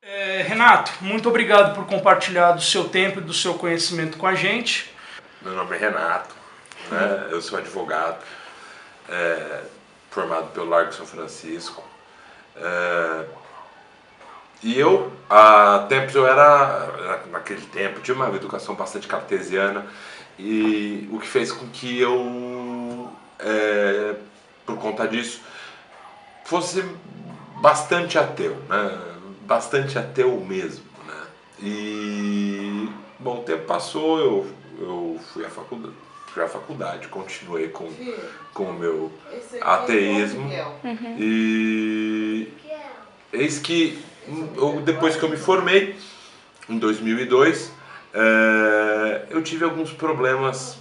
Renato, muito obrigado por compartilhar do seu tempo e do seu conhecimento com a gente. Meu nome é Renato, né? Eu sou advogado, formado pelo Largo São Francisco. E eu, há tempos, naquele tempo, tinha uma educação bastante cartesiana, e o que fez com que eu, por conta disso, fosse bastante ateu, né? Bastante ateu mesmo, né? E, bom, o tempo passou, eu fui à faculdade, continuei com o meu ateísmo, e eis que depois que eu me formei, em 2002, eu tive alguns problemas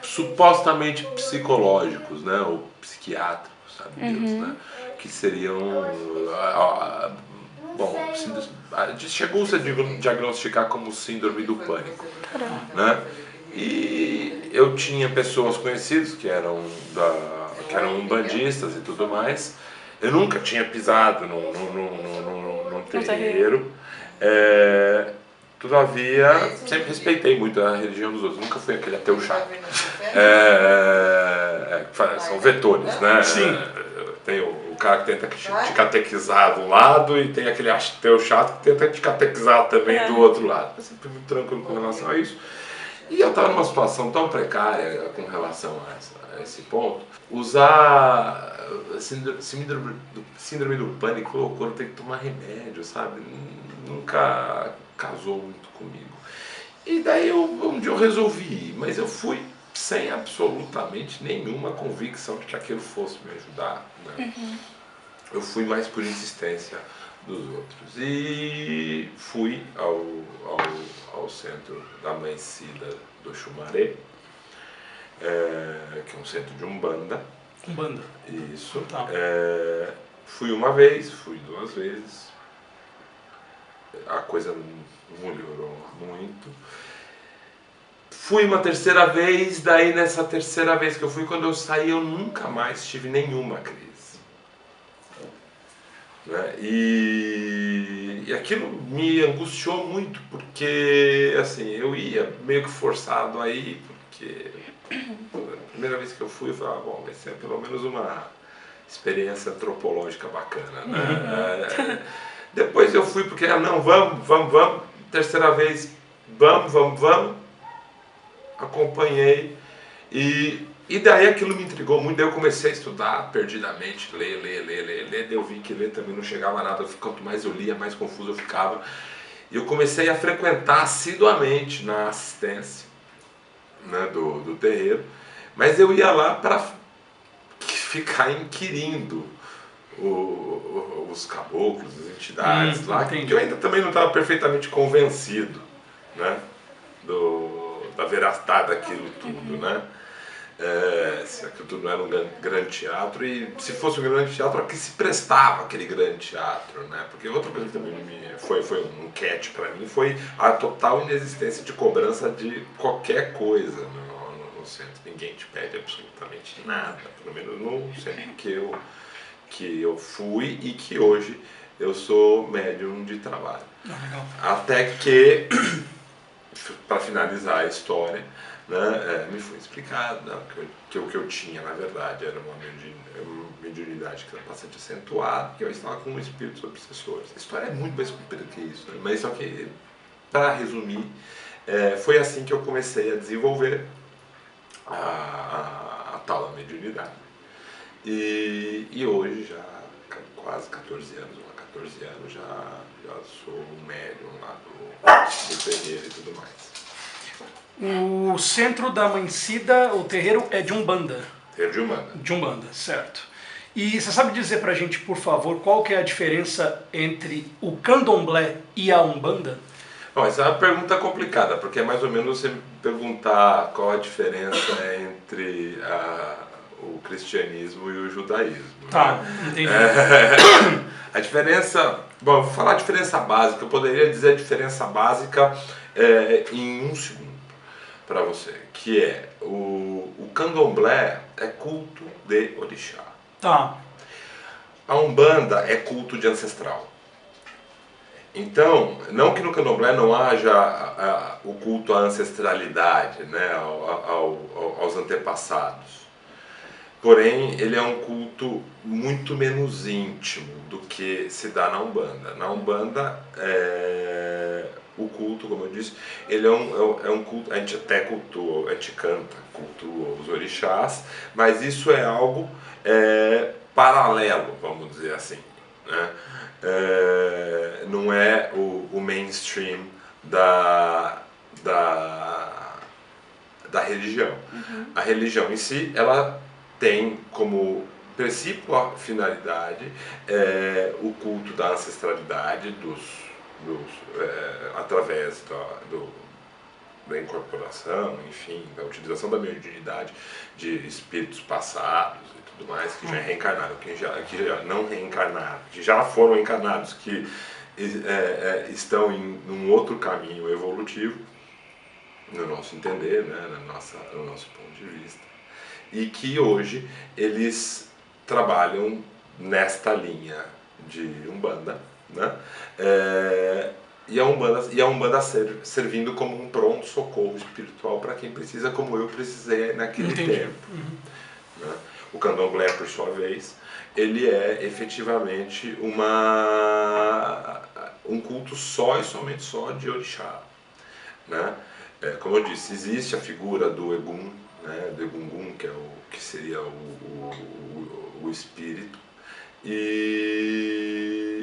supostamente psicológicos, né, ou psiquiátricos, sabe Deus, né, que seriam, bom, chegou-se a diagnosticar como síndrome do pânico, né, e eu tinha pessoas conhecidas que eram umbandistas e tudo mais. Eu nunca tinha pisado num terreiro. Todavia, sempre respeitei muito a religião dos outros. Nunca fui aquele ateu chato. São vetores, né? Sim. Tem o cara que tenta te catequizar de um lado e tem aquele ateu chato que tenta te catequizar também do outro lado. Eu sempre fui muito tranquilo com relação a isso. E eu estava numa situação tão precária com relação a esse ponto. Usar síndrome do pânico, loucura, tem que tomar remédio, sabe? Nunca casou muito comigo. E daí um dia eu resolvi ir, mas eu fui sem absolutamente nenhuma convicção de que aquilo fosse me ajudar, né? Eu fui mais por insistência dos outros. E fui ao centro da Mãe Cida do Xumaré, que é um centro de Umbanda. Umbanda. Isso. Tá. Fui uma vez, fui duas vezes. A coisa não melhorou muito. Fui uma terceira vez, daí nessa terceira vez que eu fui, quando eu saí, eu nunca mais tive nenhuma crise. Né? E aquilo me angustiou muito, porque assim, eu ia meio que forçado aí, porque a primeira vez que eu fui, eu falei, bom, vai ser pelo menos uma experiência antropológica bacana, né? Depois eu fui porque, não, vamos, terceira vez, vamos, acompanhei, e daí aquilo me intrigou muito, daí eu comecei a estudar perdidamente, ler, daí eu vi que ler também não chegava a nada, quanto mais eu lia, mais confuso eu ficava, e eu comecei a frequentar assiduamente na assistência, né, do terreiro, mas eu ia lá para ficar inquirindo os caboclos, as entidades lá, que eu ainda também não estava perfeitamente convencido, né, da veracidade daquilo tudo, né? Se aquilo tudo não era um grande teatro, e se fosse um grande teatro, a que se prestava aquele grande teatro, né? Porque outra coisa que também foi um catch para mim foi a total inexistência de cobrança de qualquer coisa no centro. Ninguém te pede absolutamente nada, pelo menos no centro que eu fui e que hoje eu sou médium de trabalho. Até que, para finalizar a história, né, me foi explicado, né, que o que eu tinha, na verdade, era uma mediunidade que era bastante acentuada, que eu estava com um espírito obsessor. A história é muito mais comprida que isso, né? Mas só que, para resumir, foi assim que eu comecei a desenvolver a tal da mediunidade. E hoje, já quase 14 anos, já sou um médium lá do terreiro e tudo mais. O centro da Mãe Cida, o terreiro é de Umbanda. Terreiro de Umbanda. De Umbanda, certo. E você sabe dizer pra gente, por favor, qual que é a diferença entre o candomblé e a Umbanda? Bom, essa é uma pergunta complicada, porque é mais ou menos você me perguntar qual a diferença entre o cristianismo e o judaísmo. Tá, né? entendi. A diferença... Bom, eu vou falar a diferença básica. Eu poderia dizer a diferença básica em um segundo para você, que é o candomblé é culto de orixá. Tá. A Umbanda é culto de ancestral. Então, não que no candomblé não haja o culto à ancestralidade, né, aos antepassados. Porém, ele é um culto muito menos íntimo do que se dá na Umbanda. Na Umbanda, o culto, como eu disse, ele é um culto, a gente até cultua, a gente canta, cultua os orixás, mas isso é algo paralelo, vamos dizer assim, né? Não é o mainstream da religião. Uhum. A religião em si, ela tem como principal finalidade o culto da ancestralidade através da incorporação, enfim, da utilização da mediunidade de espíritos passados e tudo mais, que já reencarnaram, que já não reencarnaram, que já foram encarnados, que estão em um outro caminho evolutivo, no nosso entender, né, no nosso ponto de vista, e que hoje eles trabalham nesta linha de Umbanda, né? E a Umbanda servindo como um pronto-socorro espiritual para quem precisa, como eu precisei naquele tempo. Uhum. Né? O candomblé, por sua vez, ele é efetivamente um culto só e somente só de orixá. Né? Como eu disse, existe a figura do Egum, né, do Egungun, que seria o espírito,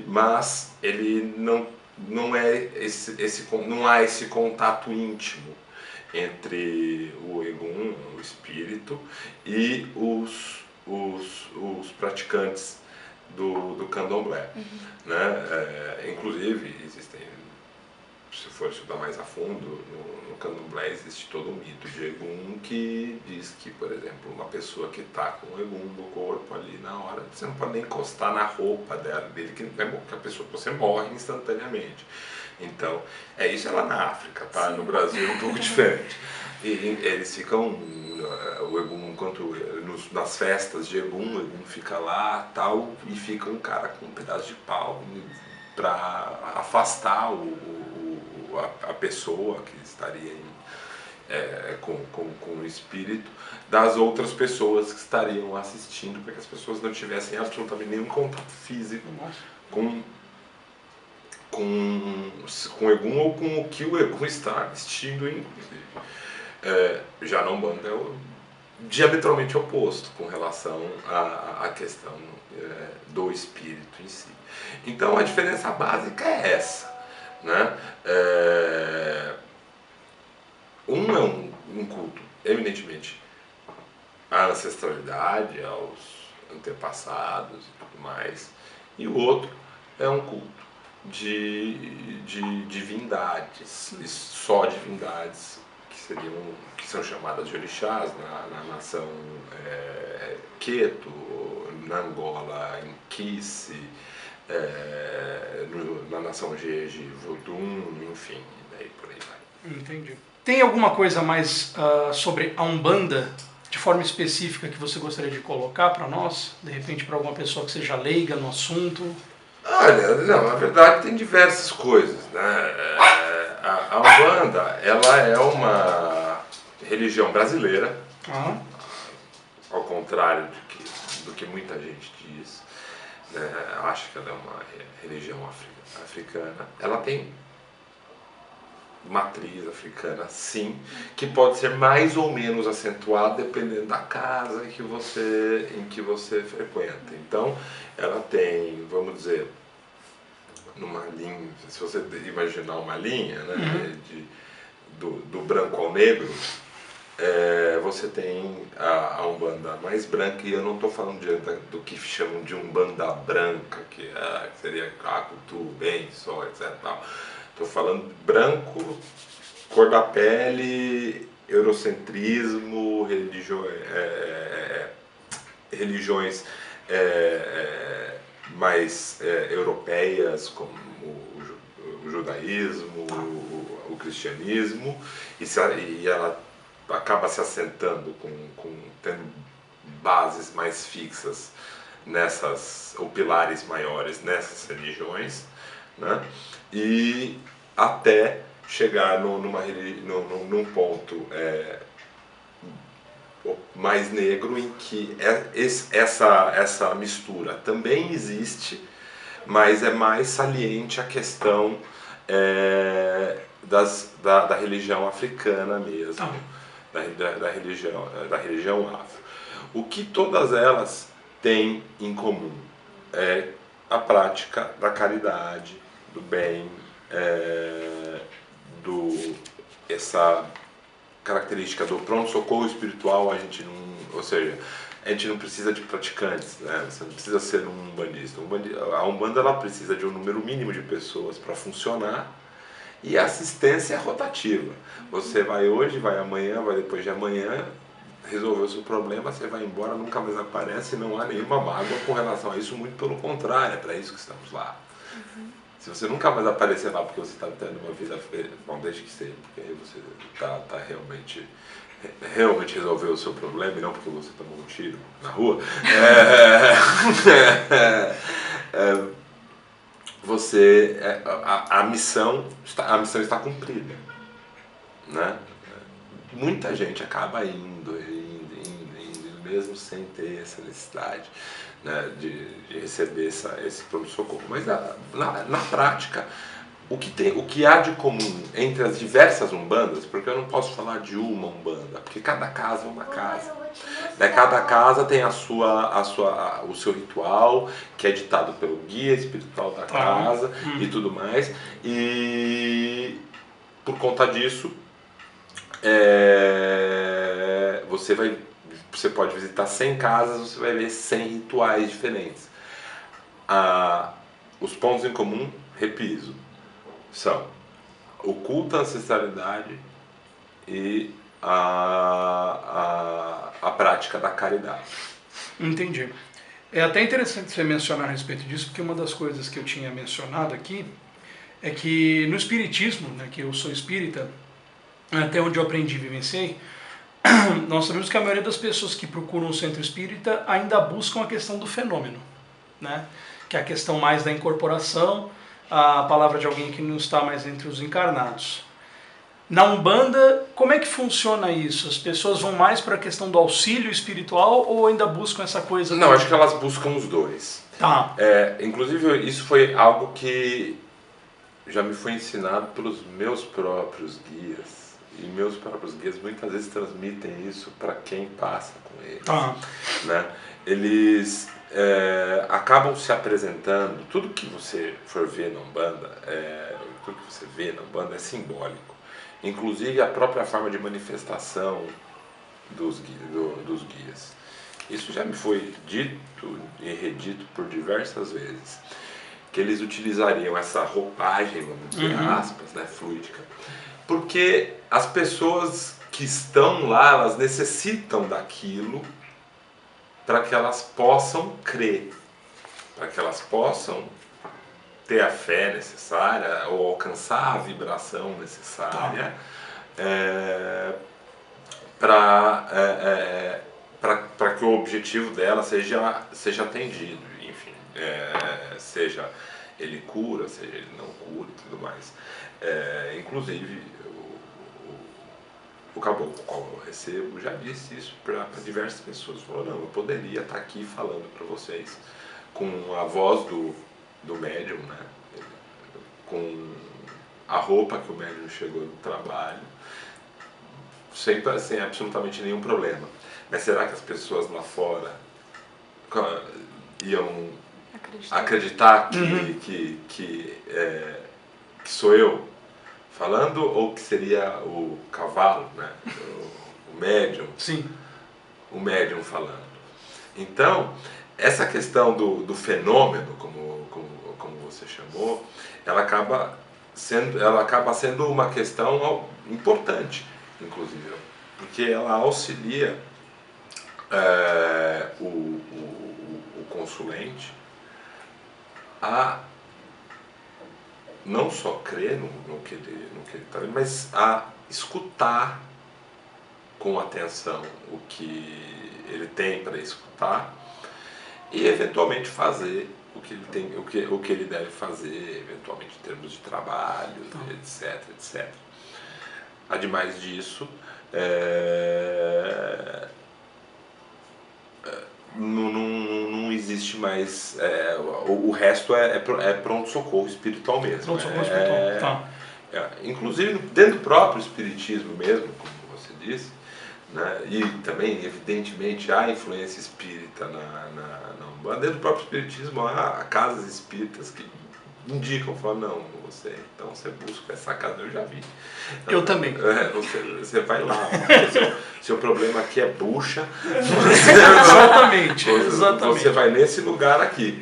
mas ele não há esse contato íntimo entre o Egum, o espírito, e os praticantes do candomblé. Uhum. Né? Inclusive, se for estudar mais a fundo, no candomblé existe todo um mito de Egum que diz que, por exemplo, uma pessoa que está com o Egum no corpo ali na hora, você não pode nem encostar na roupa dele, que a pessoa, você morre instantaneamente. Então, isso é lá na África, tá? No Brasil é um pouco diferente. E eles ficam, o Egum, nas festas de Egum, o Egum fica lá tal, e fica um cara com um pedaço de pau para afastar a pessoa que estaria com o espírito das outras pessoas que estariam assistindo, para que as pessoas não tivessem absolutamente nenhum contato físico com o Egum ou com o que o Egum está vestindo, inclusive. Já na Umbanda é diametralmente oposto com relação à questão do espírito em si. Então a diferença básica é essa. Né? Um é um culto eminentemente à ancestralidade, aos antepassados e tudo mais, e o outro é um culto de divindades, só divindades, que são chamadas de orixás na nação Queto, na Angola, em Kisse, na nação Jeje, Vodun, enfim, e daí por aí vai. Entendi. Tem alguma coisa mais sobre a Umbanda, de forma específica, que você gostaria de colocar para nós? De repente, para alguma pessoa que seja leiga no assunto? Olha, não, na verdade tem diversas coisas, né? A Umbanda, ela é uma religião brasileira, ao contrário do que muita gente diz, né? Acho que ela é uma religião africana. Ela tem matriz africana, sim, que pode ser mais ou menos acentuada dependendo da casa em que você frequenta. Então, ela tem, vamos dizer, numa linha, se você imaginar uma linha, né, do branco ao negro, você tem a Umbanda mais branca, e eu não estou falando do que chamam de Umbanda branca, que seria Cacutu, bem, só, etc. Estou falando branco, cor da pele, eurocentrismo, religiões mais europeias, como o judaísmo, o cristianismo, e ela acaba se assentando tendo bases mais fixas ou pilares maiores nessas religiões, né? E até chegar num ponto mais negro em que essa mistura também existe, mas é mais saliente a questão da religião africana mesmo, da religião afro. O que todas elas têm em comum é a prática da caridade, do bem, essa característica do pronto-socorro espiritual. A gente não, ou seja, a gente não precisa de praticantes, né? Você não precisa ser um umbandista. A Umbanda ela precisa de um número mínimo de pessoas para funcionar, e a assistência é rotativa. Você vai hoje, vai amanhã, vai depois de amanhã, resolveu o seu problema, você vai embora, nunca mais aparece, e não há nenhuma mágoa com relação a isso, muito pelo contrário, é para isso que estamos lá. Se você nunca mais aparecer lá porque você está tendo uma vida feliz, bom, deixe que seja, porque aí você está realmente resolveu o seu problema e não porque você tomou um tiro na rua, a missão está cumprida, né? Muita gente acaba indo, mesmo sem ter essa necessidade, né, de receber esse pronto-socorro. Mas na prática, o que há de comum entre as diversas umbandas, porque eu não posso falar de uma umbanda, porque cada casa é uma casa. Né? Cada casa tem o seu ritual, que é ditado pelo guia espiritual da casa e tudo mais. E por conta disso, você pode visitar 100 casas, você vai ver 100 rituais diferentes. Os pontos em comum, repito, são o culto à ancestralidade e a prática da caridade. Entendi. É até interessante você mencionar a respeito disso, porque uma das coisas que eu tinha mencionado aqui é que no espiritismo, né, que eu sou espírita, até onde eu aprendi e vivenciei, nós sabemos que a maioria das pessoas que procuram o centro espírita ainda buscam a questão do fenômeno, né? Que é a questão mais da incorporação, a palavra de alguém que não está mais entre os encarnados. Na Umbanda, como é que funciona isso? As pessoas vão mais para a questão do auxílio espiritual ou ainda buscam essa coisa? Não, acho que elas buscam os dois. Tá. Inclusive, isso foi algo que já me foi ensinado pelos meus próprios guias. E meus próprios guias muitas vezes transmitem isso para quem passa com eles. Tá. Né? Eles acabam se apresentando, tudo que você for ver na Umbanda, tudo que você vê na Umbanda é simbólico. Inclusive a própria forma de manifestação dos guias. Isso já me foi dito e redito por diversas vezes, que eles utilizariam essa roupagem, vamos dizer, aspas, né, fluídica, porque as pessoas que estão lá, elas necessitam daquilo para que elas possam crer, para que elas possam ter a fé necessária ou alcançar a vibração necessária para que o objetivo dela seja atendido, enfim, seja ele cura, seja ele não cura e tudo mais. Inclusive o caboclo com qual eu recebo já disse isso para diversas pessoas. Falou, não, eu poderia estar aqui falando para vocês com a voz do médium, né? Com a roupa que o médium chegou no trabalho, sem absolutamente nenhum problema. Mas será que as pessoas lá fora iam acreditar que sou eu falando, ou que seria o cavalo, né? o médium? Sim. O médium falando. Então, essa questão do fenômeno, como você chamou, ela acaba sendo uma questão importante, inclusive, porque ela auxilia o consulente a não só crer no que ele está vendo, mas a escutar com atenção o que ele tem para escutar e eventualmente fazer o que ele tem, o que ele deve fazer, eventualmente em termos de trabalho, etc, etc. Ademais disso, não existe mais. O resto é pronto-socorro espiritual mesmo. Pronto-socorro espiritual. Tá. Inclusive dentro do próprio espiritismo mesmo, como você disse, né? E também, evidentemente, há influência espírita na Umbanda. Dentro do próprio espiritismo há casas espíritas que indicam, falam, não, então você busca essa casa, eu já vi. Eu também. Você vai lá, seu problema aqui é bucha. Exatamente. Você vai nesse lugar aqui.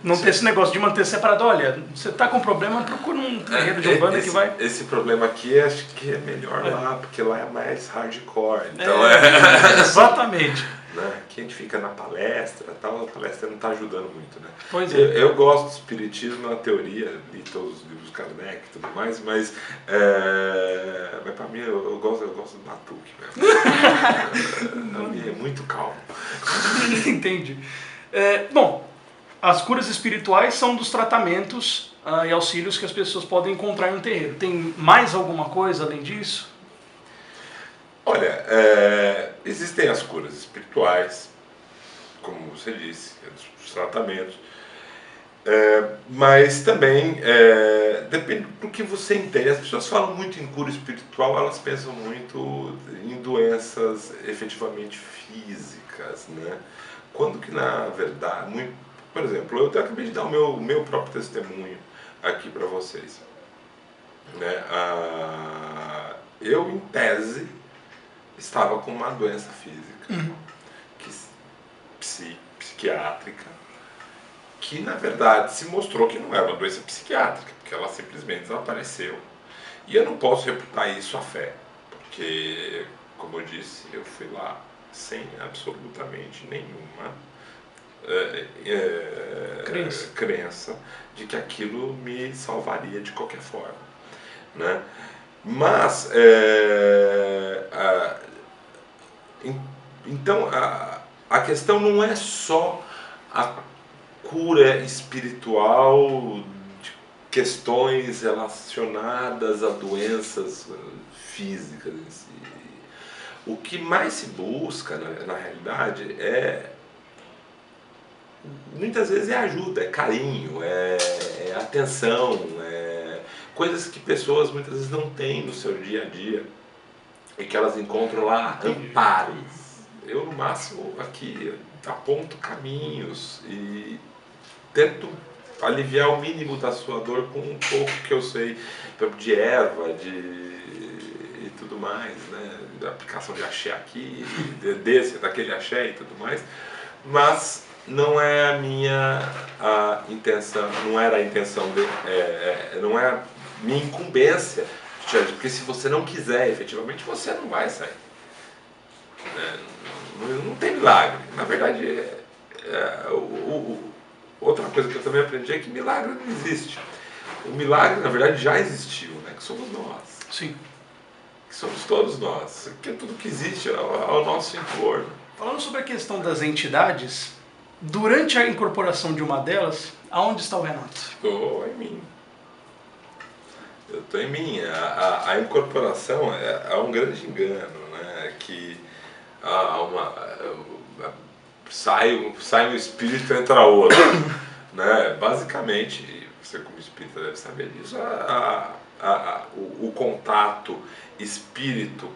Não tem esse negócio de manter separado. Olha, você está com problema, procura um terreiro de Umbanda que vai... Esse problema aqui, acho que é melhor lá, porque lá é mais hardcore. Então exatamente. Né? Aqui a gente fica na palestra, tal, a palestra não está ajudando muito, né? Pois é. Eu gosto do espiritismo na teoria, li todos os livros Kardec e tudo mais, mas para mim eu gosto do batuque mesmo. Pra mim é muito calmo. Entendi. Bom, as curas espirituais são dos tratamentos e auxílios que as pessoas podem encontrar em um terreiro. Tem mais alguma coisa além disso? Olha, existem as curas espirituais, como você disse, os tratamentos, mas também depende do que você entende. As pessoas falam muito em cura espiritual, elas pensam muito em doenças efetivamente físicas, né? Quando que na verdade, por exemplo, eu acabei de dar o meu próprio testemunho aqui para vocês, né? Eu, em tese, estava com uma doença física, psiquiátrica, que na verdade se mostrou que não era uma doença psiquiátrica, porque ela simplesmente desapareceu. E eu não posso reputar isso à fé, porque, como eu disse, eu fui lá sem absolutamente nenhuma crença de que aquilo me salvaria de qualquer forma, né? Mas então a questão não é só a cura espiritual de questões relacionadas a doenças físicas em si. O que mais se busca na realidade muitas vezes é ajuda, é carinho, é atenção, coisas que pessoas muitas vezes não têm no seu dia a dia e que elas encontram lá amparos. Eu, no máximo, aqui aponto caminhos e tento aliviar o mínimo da sua dor com um pouco que eu sei de erva, e tudo mais, né? Da aplicação de axé aqui, daquele axé e tudo mais, mas não é a minha intenção, não era a intenção não é a minha incumbência, porque se você não quiser, efetivamente, você não vai sair. Não tem milagre. Na verdade, outra coisa que eu também aprendi é que milagre não existe. O milagre, na verdade, já existiu, né? Que somos nós. Sim. Que somos todos nós. Que tudo que existe ao nosso entorno. Falando sobre a questão das entidades, durante a incorporação de uma delas, aonde está o Renato? Estou em mim. Eu estou em mim. A incorporação é um grande engano, né? Que sai um espírito e entra outro, né? Basicamente, você como espírita deve saber disso, o contato espírito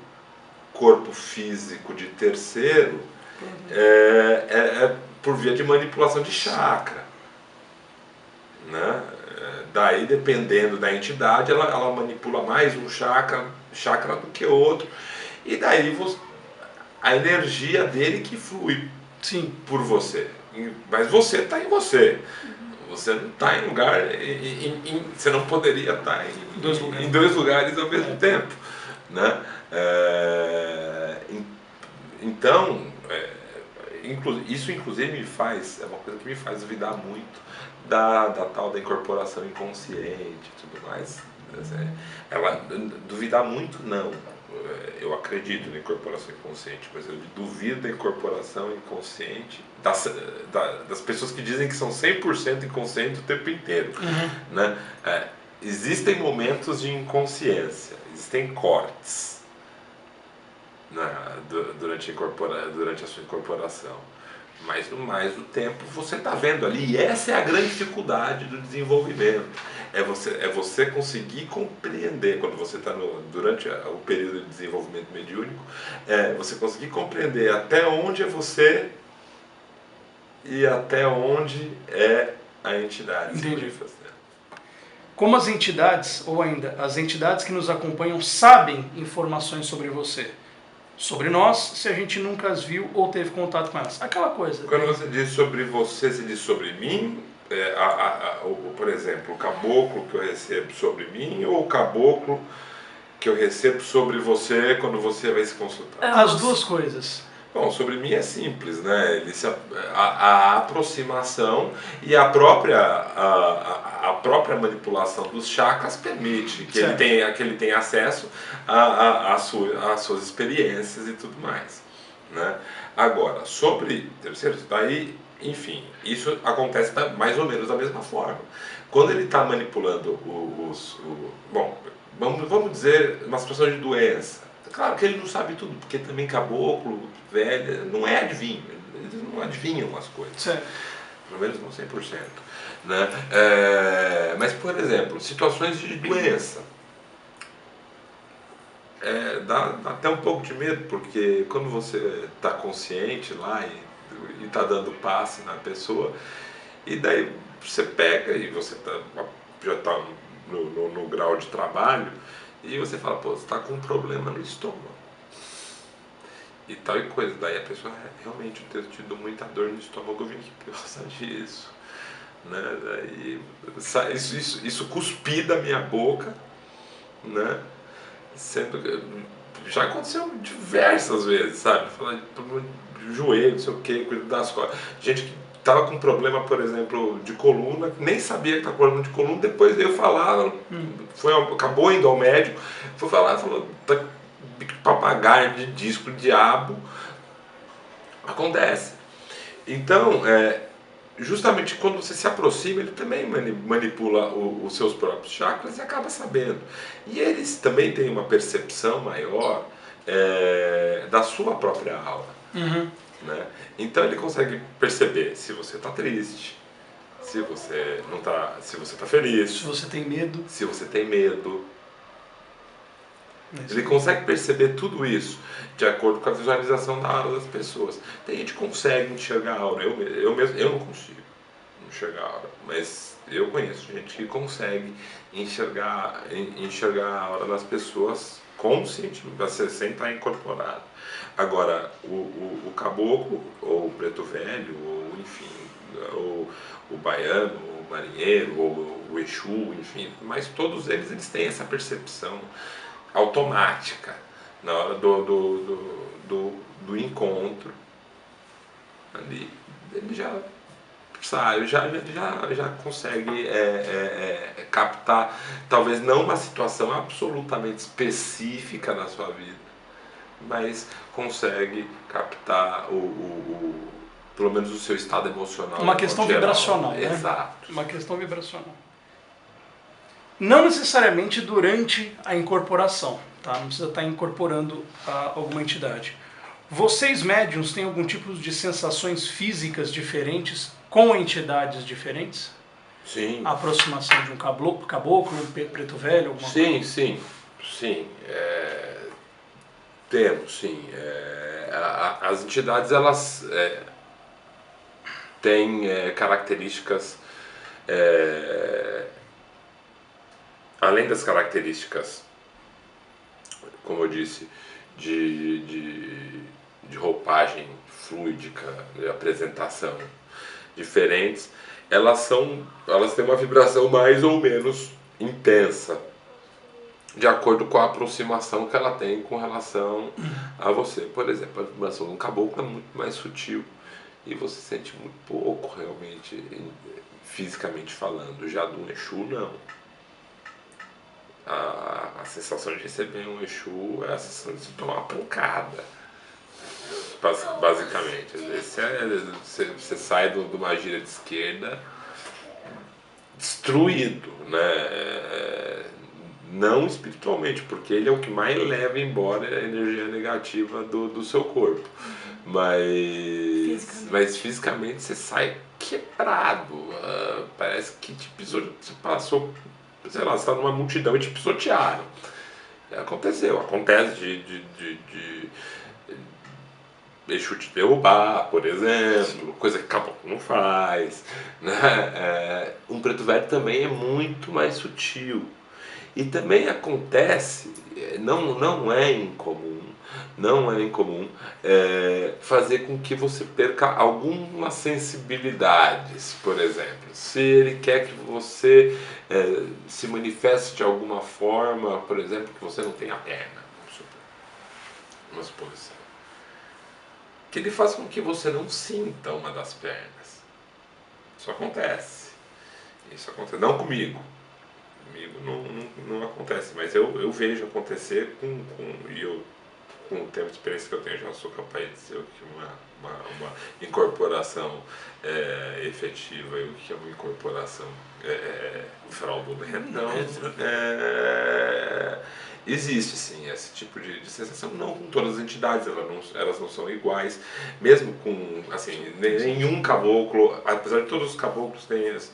corpo físico de terceiro é por via de manipulação de chakra, né? Daí, dependendo da entidade, ela manipula mais um chakra do que outro, e daí a energia dele que flui. Sim. Por você, mas você está em você. Você não está em lugar, você não poderia estar em dois lugares ao mesmo tempo, né? Então, isso inclusive é uma coisa que me faz duvidar muito da tal da incorporação inconsciente e tudo mais. Ela duvidar muito não, eu acredito na incorporação inconsciente, mas eu duvido da incorporação inconsciente das pessoas que dizem que são 100% inconscientes o tempo inteiro. Né? Existem momentos de inconsciência, existem cortes, né, durante a sua incorporação. Mas no mais do tempo você está vendo ali, e essa é a grande dificuldade do desenvolvimento. É você conseguir compreender, quando você está durante o período de desenvolvimento mediúnico, você conseguir compreender até onde é você e até onde é a entidade. Entendi. Como as entidades, ou ainda as entidades que nos acompanham, sabem informações sobre você? Sobre nós, se a gente nunca as viu ou teve contato com elas. Aquela coisa. Quando você diz sobre você, você diz sobre mim? Por exemplo, o caboclo que eu recebo sobre mim ou o caboclo que eu recebo sobre você quando você vai se consultar? As duas coisas. Bom, sobre mim é simples, né? A aproximação e a própria manipulação dos chakras permite que ele tenha acesso às suas experiências e tudo mais, né? Agora, sobre terceiros, daí, enfim, isso acontece mais ou menos da mesma forma. Quando ele está manipulando bom, vamos dizer, uma situação de doença. Claro que ele não sabe tudo, porque também caboclo, velho, não é adivinho, eles não adivinham as coisas. Certo. Pelo menos não 100%. Né? Mas, por exemplo, situações de doença. Dá até um pouco de medo, porque quando você está consciente lá e está dando passe na pessoa, e daí você pega e você já está no grau de trabalho, e você fala, pô, você está com um problema no estômago. E tal e coisa. Daí a pessoa, realmente, eu tenho tido muita dor no estômago, eu vim aqui por causa disso. Né? Daí, isso cuspir da minha boca, né? Já aconteceu diversas vezes, sabe? Falar de joelho, não sei o que, cuidar das costas. Gente que estava com problema, por exemplo, de coluna, nem sabia que estava com problema de coluna, depois veio falar, acabou indo ao médico, foi falar, falou, tá papagaio de disco, diabo. Acontece. Então, justamente quando você se aproxima, ele também manipula os seus próprios chakras e acaba sabendo. E eles também têm uma percepção maior da sua própria aura. Né? Então ele consegue perceber se você está triste, se você não tá, se você está feliz, se você tem medo. Se você tem medo. Ele consegue perceber tudo isso de acordo com a visualização da aura das pessoas. Tem gente que consegue enxergar a aura, eu não consigo enxergar a aura, mas eu conheço gente que consegue enxergar a aura das pessoas conscientemente, sem estar incorporado. Agora, o caboclo, ou o preto velho, ou enfim, ou o baiano, ou o marinheiro, ou o Exu, enfim, mas todos eles têm essa percepção automática na hora do encontro. Ali ele já sabe, já consegue captar, talvez não uma situação absolutamente específica na sua vida, mas consegue captar pelo menos o seu estado emocional. Uma questão vibracional, né? Exato. Uma questão vibracional. Não necessariamente durante a incorporação, tá? Não precisa estar incorporando alguma entidade. Vocês médiums têm algum tipo de sensações físicas diferentes com entidades diferentes? Sim. A aproximação de um caboclo, um preto velho, alguma coisa? Sim. Temos, sim. As entidades, elas têm características, além das características, como eu disse, de roupagem fluídica, de apresentação diferentes, elas têm uma vibração mais ou menos intensa, de acordo com a aproximação que ela tem com relação a você. Por exemplo, a vibração de um caboclo é muito mais sutil e você sente muito pouco, realmente, fisicamente falando. Já do Exu, não. A sensação de receber um Exu é a sensação de se tomar uma pancada, basicamente. Às vezes você sai de uma gira de esquerda destruído, né? Não espiritualmente, porque ele é o que mais leva embora a energia negativa do seu corpo. Mas fisicamente você sai quebrado. Parece que você passou, sei lá, você está numa multidão e te pisotearam. Acontece de Exu te derrubar, por exemplo, coisa que caboclo não faz, né? Um preto velho também é muito mais sutil. E também acontece, não é incomum fazer com que você perca algumas sensibilidades, por exemplo. Se ele quer que você se manifeste de alguma forma, por exemplo, que você não tem a perna, uma suposição, que ele faz com que você não sinta uma das pernas. Isso acontece. Não comigo. Comigo não acontece, mas eu vejo acontecer com o tempo de experiência que eu tenho, já sou capaz de dizer o que uma incorporação efetiva e o que é uma incorporação fraudulenta. Não, existe sim esse tipo de sensação, não com todas as entidades, elas não são iguais, mesmo com, assim, nenhum caboclo, apesar de todos os caboclos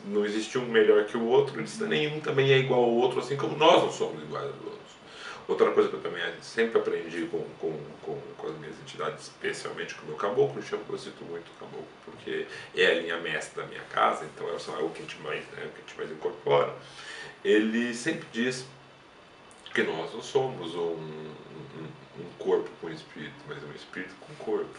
não existe um melhor que o outro, nenhum também é igual ao outro, assim como nós não somos iguais aos outros. Outra coisa que eu também sempre aprendi com as minhas entidades, especialmente com o meu caboclo, eu cito muito o caboclo, porque é a linha mestra da minha casa, então é o que a gente mais incorpora. Ele sempre diz que nós não somos um corpo com espírito, mas um espírito com corpo.